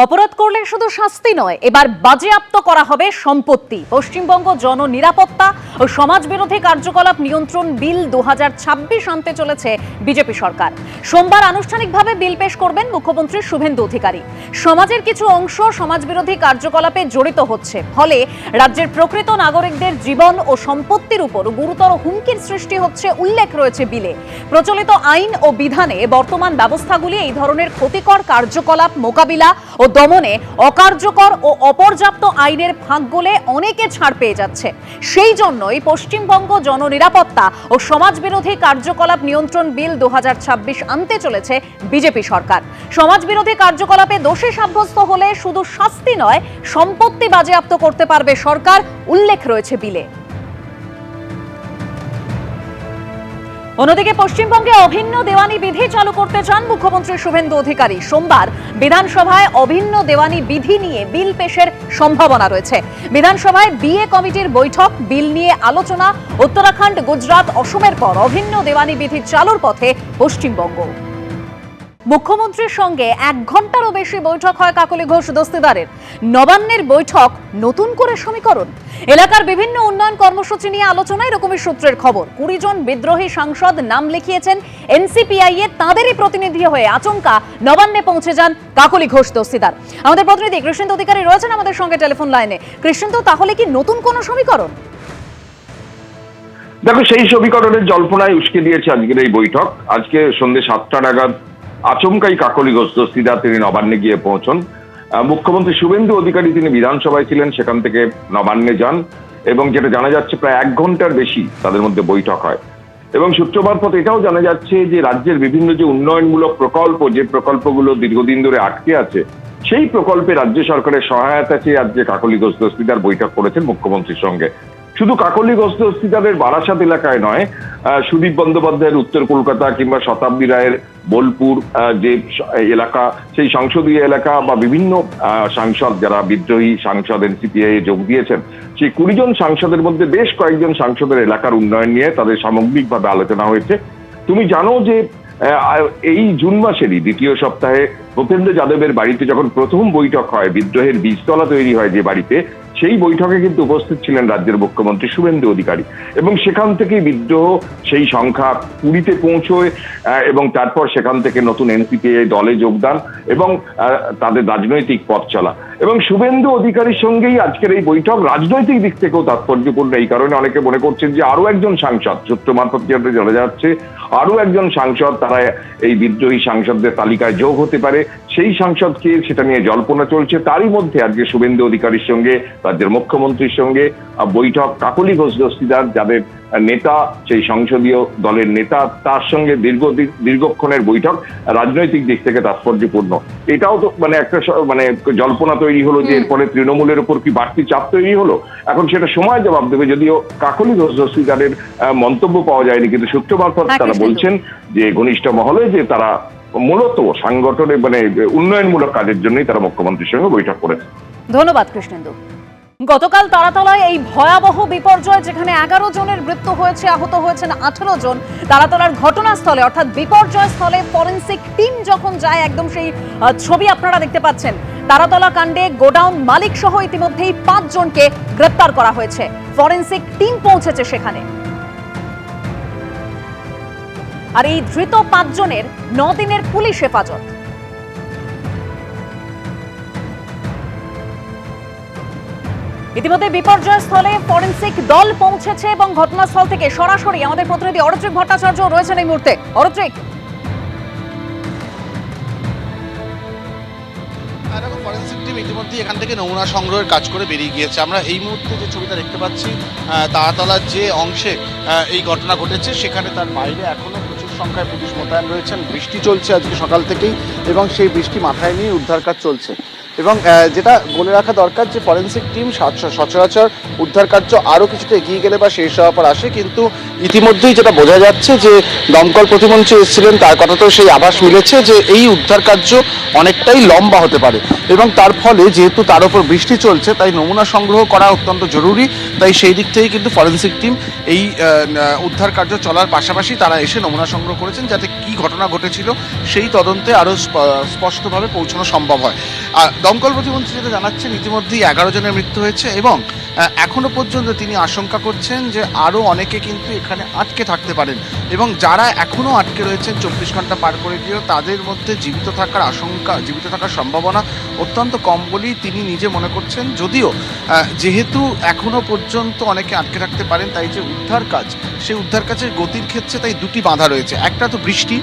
অপরাধ করলে শুধু শাস্তি নয়, এবার বাজেয়াপ্ত করা হবে সম্পত্তি। পশ্চিমবঙ্গ জননিরাপত্তা ও সমাজবিরোধী কার্যকলাপ নিয়ন্ত্রণ বিল 2026 আনতে চলেছে বিজেপি সরকার। সোমবার আনুষ্ঠানিকভাবে বিল পেশ করবেন মুখ্যমন্ত্রী শুভেন্দু অধিকারী। সমাজের কিছু অংশ সমাজবিরোধী কার্যকলাপে জড়িত হচ্ছে, ফলে রাজ্যের প্রকৃত নাগরিকদের জীবন ও সম্পত্তির উপর গুরুতর হুমকির সৃষ্টি হচ্ছে উল্লেখ রয়েছে বিলে। প্রচলিত আইন ও বিধানে বর্তমান ব্যবস্থাগুলি এই ধরনের ক্ষতিকর কার্যকলাপ মোকাবিলা ও দমনে অকার্যকর ও অপর্যাপ্ত আইনের ফাঁক গলে অনেকে ছাড় পেয়ে যাচ্ছে। সেই জন্যই পশ্চিমবঙ্গ জননিরাপত্তা ও সমাজবিরোধী কার্যকলাপ নিয়ন্ত্রণ বিল 2026 আনতে চলেছে বিজেপি সরকার। সমাজবিরোধী কার্যকলাপে দোষী সাব্যস্ত হলে শুধু শাস্তি নয়, সম্পত্তি বাজেয়াপ্ত করতে পারবে সরকার, উল্লেখ রয়েছে বিলে। অন্যদিকে পশ্চিমবঙ্গে অভিন্ন দেওয়ানি বিধি চালু করতে চান মুখ্যমন্ত্রী শুভেন্দু অধিকারী। সোমবার বিধানসভায় অভিন্ন দেওয়ানি বিধি নিয়ে বিল পেশের সম্ভাবনা রয়েছে। বিধানসভায় বিএ কমিটির বৈঠক, বিল নিয়ে আলোচনা। উত্তরাখণ্ড, গুজরাট, অসমের পর অভিন্ন দেওয়ানি বিধি চালুর পথে পশ্চিমবঙ্গ। মুখ্যমন্ত্রীর সঙ্গে 1 ঘন্টারও বেশি বৈঠক হয় কাকলি ঘোষ দস্তিদারের। নবান্নের বৈঠক, নতুন করে সমীকরণ। এলাকার বিভিন্ন উন্নয়ন কর্মসূচি নিয়ে আলোচনা, এরকমই সূত্রের খবর। 20 জন বিদ্রোহী সাংসদ নাম লিখিয়েছেন এনসিপিআই এর, তাঁদেরই প্রতিনিধি হয়ে আচমকা নবান্নে পৌঁছে যান কাকলি ঘোষ দস্তিদার। আমাদের প্রতিনিধি কৃষ্ণেন্দু অধিকারী রয়েছেন আমাদের সঙ্গে টেলিফোন লাইনে। কৃষ্ণেন্দু, তাহলে কি নতুন কোনো সমীকরণ? দেখো, সেই সমীকরণের জল্পনায় উস্কে দিয়েছে আজকের এই বৈঠক। আজকে সন্ধ্যে 7টা নাগাদ আচমকাই কাকলি ঘোষ দস্তিদার তিনি নবান্নে গিয়ে পৌঁছন। মুখ্যমন্ত্রী শুভেন্দু অধিকারী তিনি বিধানসভায় ছিলেন, সেখান থেকে নবান্নে যান এবং যেটা জানা যাচ্ছে প্রায় 1 ঘন্টার বেশি তাদের মধ্যে বৈঠক হয়। এবং সূত্র মারফত এটাও জানা যাচ্ছে যে রাজ্যের বিভিন্ন যে উন্নয়নমূলক প্রকল্প, যে প্রকল্পগুলো দীর্ঘদিন ধরে আটকে আছে, সেই প্রকল্পে রাজ্য সরকারের সহায়তা চেয়ে আজকে কাকলি ঘোষ দস্তিদার বৈঠক করেছেন মুখ্যমন্ত্রীর সঙ্গে। শুধু কাকলি ঘোষ দস্তিদারের বারাসাত এলাকায় নয়, সুদীপ বন্দ্যোপাধ্যায়ের উত্তর কলকাতা কিংবা শতাব্দী রায়ের বোলপুর যে এলাকা, সেই সংসদীয় এলাকা বা বিভিন্ন সাংসদ যারা বিদ্রোহী সাংসদ এনসিপিআই যোগ দিয়েছেন, সেই 20 জন সাংসদের মধ্যে বেশ কয়েকজন সাংসদের এলাকার উন্নয়ন নিয়ে তাদের সামগ্রিকভাবে আলোচনা হয়েছে। তুমি জানো যে এই জুন মাসেরই 2য় সপ্তাহে ভূপেন্দ্র যাদবের বাড়িতে যখন প্রথম বৈঠক হয়, বিদ্রোহের বীজতলা তৈরি হয় যে বাড়িতে, সেই বৈঠকে কিন্তু উপস্থিত ছিলেন রাজ্যের মুখ্যমন্ত্রী শুভেন্দু অধিকারী। এবং সেখান থেকে বিদ্রোহ সেই সংখ্যা 20-তে পৌঁছয় এবং তারপর সেখান থেকে নতুন এনসিপিআই দলে যোগদান এবং তাদের রাজনৈতিক পথ চলা। এবং শুভেন্দু অধিকারীর সঙ্গেই আজকের এই বৈঠক রাজনৈতিক দিক থেকেও তাৎপর্যপূর্ণ। এই কারণে অনেকে মনে করছেন যে আরো একজন সাংসদ, সূত্র মারফত যেটা জানা যাচ্ছে, আরো একজন সাংসদ তারা এই বিদ্রোহী সাংসদদের তালিকায় যোগ হতে পারে। সেই সাংসদকে সেটা নিয়ে জল্পনা চলছে। তারই মধ্যে আজকে শুভেন্দু অধিকারীর সঙ্গে রাজ্যের মুখ্যমন্ত্রীর সঙ্গে বৈঠক কাকলি ঘোষ দস্তিদার, যাদের নেতা, সেই সংসদীয় দলের নেতা, তার সঙ্গে দীর্ঘক্ষণের বৈঠক রাজনৈতিক দিক থেকে তাৎপর্যপূর্ণ। এটাও তো একটা জল্পনা তৈরি হলো যে এরপরে তৃণমূলের উপর কি বাড়তি চাপ তৈরি হলো। এখন সেটা সময় জবাব দেবে, যদিও কাকলি ঘোষ দস্তিদারের মন্তব্য পাওয়া যায়নি, কিন্তু সূত্র মারফত তারা বলছেন যে ঘনিষ্ঠ মহলে যে তারা মূলত সাংগঠনে উন্নয়নমূলক কাজের জন্যই তারা মুখ্যমন্ত্রীর সঙ্গে বৈঠক করেছে। ধন্যবাদ কৃষ্ণেন্দু। গতকাল তারাতলায় এই ভয়াবহ বিপর্যয়, যেখানে 11 জনের মৃত্যু হয়েছে, আহত হয়েছেন 18 জন। তারাতলার ঘটনাস্থলে অর্থাৎ বিপর্যয় স্থলে ফরেনসিক টিম যখন যায়, একদম সেই ছবি আপনারা দেখতে পাচ্ছেন। তারাতলা কাণ্ডে গোডাউন মালিক সহ ইতিমধ্যেই 5 জনকে গ্রেপ্তার করা হয়েছে। ফরেনসিক টিম পৌঁছেছে সেখানে। আর এই ধৃত 5 জনের 9 দিনের পুলিশ হেফাজত। ইতিমধ্যে বিপর্যয় স্থলে ফরেনসিক দল পৌঁছেছে এবং ঘটনাস্থল থেকে সরাসরি আমাদের প্রতিনিধি অরত্রিক ভট্টাচার্য রয়েছেন এই মুহূর্তে। অরত্রিক, ফরেনসিক টিম ইতিমধ্যে এখান থেকে নমুনা সংগ্রহের কাজ করে বেরিয়ে গিয়েছে। আমরা এই মুহূর্তে যে ছবিটা দেখতে পাচ্ছি, তারাতলার যে অংশে এই ঘটনা ঘটেছে, সেখানে তার বাইরে এখনো প্রচুর সংখ্যায় পুলিশ মোতায়েন রয়েছেন। বৃষ্টি চলছে আজকে সকাল থেকেই এবং সেই বৃষ্টি মাথায় নিয়ে উদ্ধার কাজ চলছে। এবং যেটা বলে রাখা দরকার যে ফরেনসিক টিম সচরাচর উদ্ধার কার্য আরও কিছুটা এগিয়ে গেলে বা শেষ হওয়ার পর আসে, কিন্তু ইতিমধ্যেই যেটা বোঝা যাচ্ছে যে দমকল প্রতিমন্ত্রী এসেছিলেন, তার কথাতেও সেই আভাস মিলেছে যে এই উদ্ধার কার্য অনেকটাই লম্বা হতে পারে। এবং তার ফলে যেহেতু তার উপর বৃষ্টি চলছে, তাই নমুনা সংগ্রহ করা অত্যন্ত জরুরি। তাই সেই দিক থেকে কিন্তু ফরেনসিক টিম এই উদ্ধার কার্য চলার পাশাপাশি তারা এসে নমুনা সংগ্রহ করেছেন, যাতে কি ঘটনা ঘটেছিল সেই তদন্তে আরও স্পষ্টভাবে পৌঁছানো সম্ভব হয়। দমকল প্রতিমন্ত্রী যেটা জানাচ্ছেন ইতিমধ্যেই 11 জনের মৃত্যু হয়েছে এবং এখনো পর্যন্ত তিনি আশঙ্কা করছেন যে আরও অনেকে কিন্তু এখানে আটকে থাকতে পারেন এবং যারা এখনও আটকে রয়েছেন 24 ঘন্টা পার করে দিয়েও তাদের মধ্যে জীবিত থাকার আশঙ্কা, জীবিত থাকার সম্ভাবনা অত্যন্ত কম বলেই তিনি নিজে মনে করছেন। যদিও যেহেতু এখনো পর্যন্ত অনেকে আটকে থাকতে পারেন, তাই যে উদ্ধার কাজ, সেই উদ্ধার কাজের গতির ক্ষেত্রে তাই দুটি বাধা রয়েছে। একটা তো বৃষ্টি,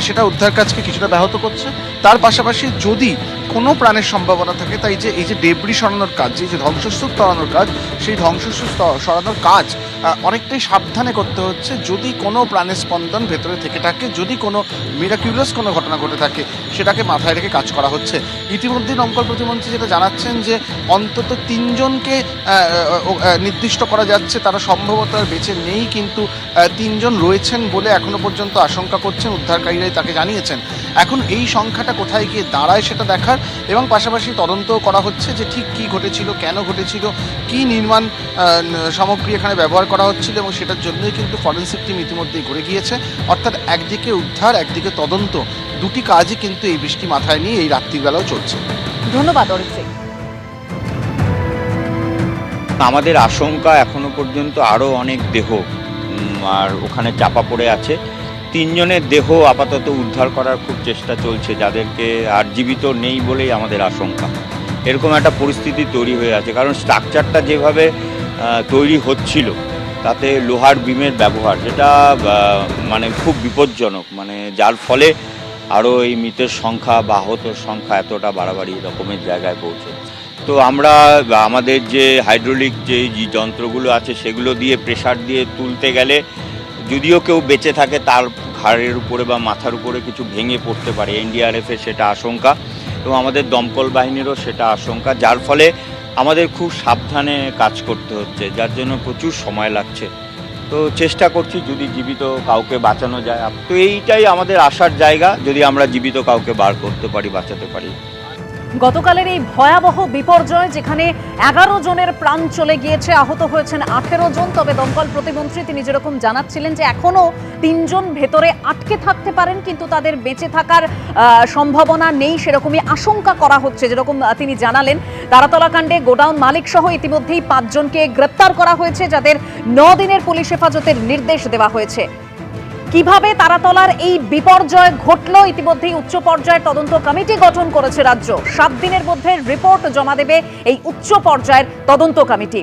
সেটা উদ্ধার কাজকে কিছুটা ব্যাহত করছে। তার পাশাপাশি যদি কোনো প্রাণের সম্ভাবনা থাকে, তাই যে এই যে ডেবরি সরানোর কাজ, যে ধ্বংসস্তূপ সরানোর কাজ, সেই ধ্বংসস্তূপ সরানোর কাজ অনেকটাই সাবধানে করতে হচ্ছে। যদি কোনো প্রাণের স্পন্দন ভেতরে থেকে থাকে, যদি কোনো মিরাকিউলাস কোনো ঘটনা ঘটে থাকে, সেটাকে মাথায় রেখে কাজ করা হচ্ছে। ইতিমধ্যে দমকল প্রতিমন্ত্রী যেটা জানাচ্ছেন যে অন্তত 3 জনকে নির্দিষ্ট করা যাচ্ছে, তারা সম্ভবত আর বেঁচে নেই, কিন্তু 3 জন রয়েছেন বলে এখনো পর্যন্ত আশঙ্কা করছেন উদ্ধারকারীরাই, তাকে জানিয়েছেন। এখন এই সংখ্যাটা কোথায় গিয়ে দাঁড়ায় সেটা দেখার, এবং পাশাপাশি তদন্ত করা হচ্ছে যে ঠিক কী ঘটেছিল, কেন ঘটেছিল, কী নির্মাণ সামগ্রী এখানে ব্যবহার করা হচ্ছিল, এবং সেটার জন্যই কিন্তু ফরেন্সিক টিম ইতিমধ্যেই ঘুরে গিয়েছে। অর্থাৎ একদিকে উদ্ধার, একদিকে তদন্ত, দুটি কাজই কিন্তু এই বৃষ্টি মাথায় নিয়ে এই রাত্রিবেলাও চলছে। ধন্যবাদ অরিত্র। আমাদের আশঙ্কা এখনো পর্যন্ত আরও অনেক দেহ আর ওখানে চাপা পড়ে আছে। 3 জনের দেহ আপাতত উদ্ধার করার খুব চেষ্টা চলছে, যাদেরকে আর জীবিত নেই বলেই আমাদের আশঙ্কা। এরকম একটা পরিস্থিতি তৈরি হয়ে আছে, কারণ স্ট্রাকচারটা যেভাবে তৈরি হচ্ছিল তাতে লোহার বিমের ব্যবহার, যেটা মানে খুব বিপজ্জনক, মানে যার ফলে আরও এই মৃতের সংখ্যা বা আহতর সংখ্যা এতটা বাড়াবাড়ি রকমের জায়গায় পৌঁছে। তো আমরা আমাদের যে হাইড্রোলিক যে যন্ত্রগুলো আছে সেগুলো দিয়ে প্রেসার দিয়ে তুলতে গেলে যদিও কেউ বেঁচে থাকে তার ঘাড়ের উপরে বা মাথার উপরে কিছু ভেঙে পড়তে পারে, এনডিআরএফের সেটা আশঙ্কা এবং আমাদের দমকল বাহিনীরও সেটা আশঙ্কা, যার ফলে আমাদের খুব সাবধানে কাজ করতে হচ্ছে, যার জন্য প্রচুর সময় লাগছে। তো চেষ্টা করছি যদি জীবিত কাউকে বাঁচানো যায়, তো এইটাই আমাদের আশার জায়গা, যদি আমরা জীবিত কাউকে বার করতে পারি, বাঁচাতে পারি। গতকালের এই ভয়াবহ বিপর্যয়, যেখানে 11 জনের প্রাণ চলে গিয়েছে, আহত হয়েছেন 18 জন। তবে দমকল প্রতিমন্ত্রী তিনি যেরকম জানাচ্ছিলেন যে এখনো 3 জন ভেতরে আটকে থাকতে পারেন, কিন্তু তাদের বেঁচে থাকার সম্ভাবনা নেই, সেরকমই আশঙ্কা করা হচ্ছে, যেরকম তিনি জানালেন। তারাতলা কাণ্ডে গোডাউন মালিক সহ ইতিমধ্যেই 5 জনকে গ্রেপ্তার করা হয়েছে, যাদের 9 দিনের পুলিশ হেফাজতের নির্দেশ দেওয়া হয়েছে। কিভাবে তারাতলার এই বিপর্যয় ঘটল, ইতিমধ্যেই উচ্চ পর্যায়ের তদন্ত কমিটি গঠন করেছে রাজ্য। 7 দিনের মধ্যে রিপোর্ট জমা দেবে এই উচ্চ পর্যায়ের তদন্ত কমিটি।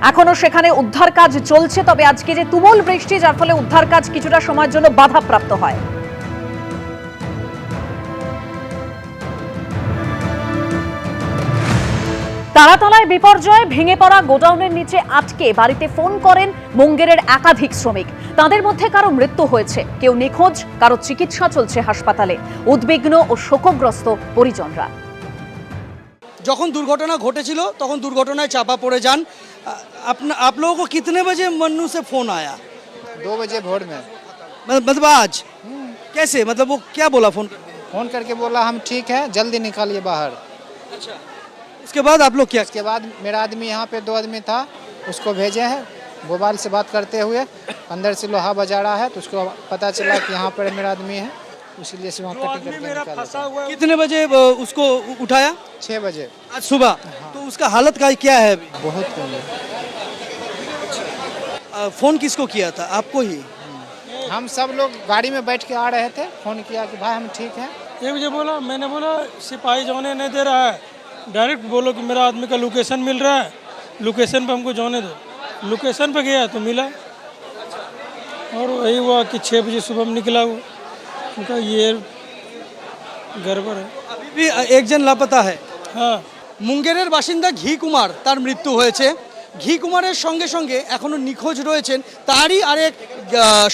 এখনো সেখানে উদ্ধার কাজ চলছে, তবে আজকে যে তুমুল বৃষ্টি, যার ফলে উদ্ধার কাজ কিছুটা সময়ের জন্য বাধাপ্রাপ্ত হয়। তারাতলায় বিপর্যয়, ভেঙে পড়া গোডাউনের নিচে আটকে বাড়িতে ফোন করেন মুঙ্গেরের একাধিক শ্রমিক। তাদের মধ্যে কারো মৃত্যু হয়েছে, কেউ নিখোঁজ, কারো চিকিৎসা চলছে হাসপাতালে। উদ্বিগ্ন ও শোকগ্রস্ত পরিজনরা। যখন দুর্ঘটনা ঘটেছিল তখন দুর্ঘটনায় চাপা পড়ে যান। आप लोगों को कितने बजे मन्नू से फोन आया? 2 बजे भोर में। मतलब आज कैसे, मतलब वो क्या बोला फोन करके बोला हम ठीक है, जल्दी निकालिए बाहर। अच्छा, उसके बाद आप लोग क्या? उसके बाद मेरा आदमी यहाँ पे 2 आदमी था, उसको भेजे हैं मोबाइल से बात करते हुए। अंदर से लोहा बजा रहा है, तो उसको पता चला कि यहाँ पर मेरा आदमी है, इसीलिए से वहाँ कटिंग करके निकाला। कितने बजे उसको उठाया? 6 बजे आज सुबह। तो उसका हालत का क्या है अभी? बहुत कम है। फोन किसको किया था? आपको ही? हम सब लोग गाड़ी में बैठ के आ रहे थे, फोन किया कि भाई हम ठीक हैं। 1 बजे बोला, मैंने बोला सिपाही जाने नहीं दे रहा है, डायरेक्ट बोलो कि मेरा आदमी का लोकेशन मिल रहा है, लोकेशन पे हमको जाने दो। लोकेशन पे गया तो मिला, और वही हुआ कि 6 बजे सुबह में निकला वो। उनका ये गड़बड़ है। अभी भी एक जन लापता है। हाँ, মুঙ্গেরের বাসিন্দা ঘি কুমার, তার মৃত্যু হয়েছে। ঘি কুমারের সঙ্গে সঙ্গে এখনো নিখোঁজ রয়েছেন তারই আরেক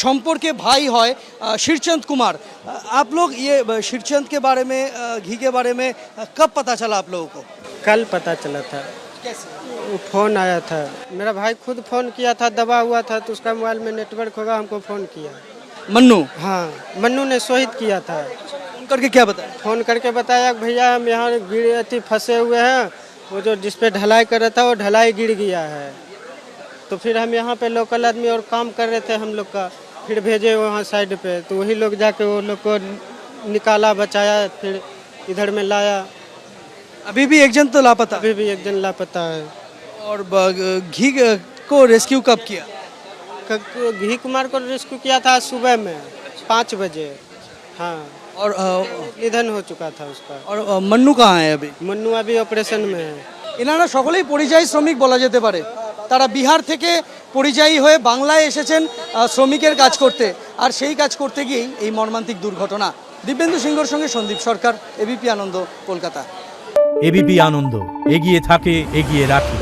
সম্পর্কে ভাই হয় शिरचंद कुमार। आप लोग ये शिरचंद के बारे में, घी के बारे में कब पता चला आप लोगों को? कल पता चला था। कैसे? वो फोन आया था, मेरा भाई खुद फोन किया था, दबा हुआ था तो उसका मोबाइल में नेटवर्क होगा, हमको फोन किया। मन्नू? हाँ, मन्नू ने शहीद किया था। फोन करके क्या बताया? फोन करके बताया कि भैया हम यहाँ फंसे हुए हैं, वो जो जिस पे ढलाई कर रहा था वो ढलाई गिर गया है। तो फिर हम यहाँ पे लोकल आदमी और काम कर रहे थे हम लोग का, फिर भेजे वहाँ साइड पे, तो वही लोग जाके वो लोग को निकाला, बचाया, फिर इधर में लाया। अभी भी एक जन तो लापता अभी भी एक जन लापता है। और घी को रेस्क्यू कब किया? घी कुमार को रेस्क्यू किया था सुबह में 5 बजे। हाँ, और निधन हो चुका था उसका। और मन्नू कहाँ है अभी? मन्नू अभी ऑपरेशन में है। এনারা সকলেই পরিযায়ী শ্রমিক বলা যেতে পারে। তারা বিহার থেকে পরিযায়ী হয়ে বাংলায় এসেছেন শ্রমিকের কাজ করতে, আর সেই কাজ করতে গিয়েই এই মর্মান্তিক দুর্ঘটনা। দিব্যেন্দু সিংহর সঙ্গে সন্দীপ সরকার, এবিপি আনন্দ, কলকাতা। এবিপি আনন্দ, এগিয়ে থাকে, এগিয়ে রাখে।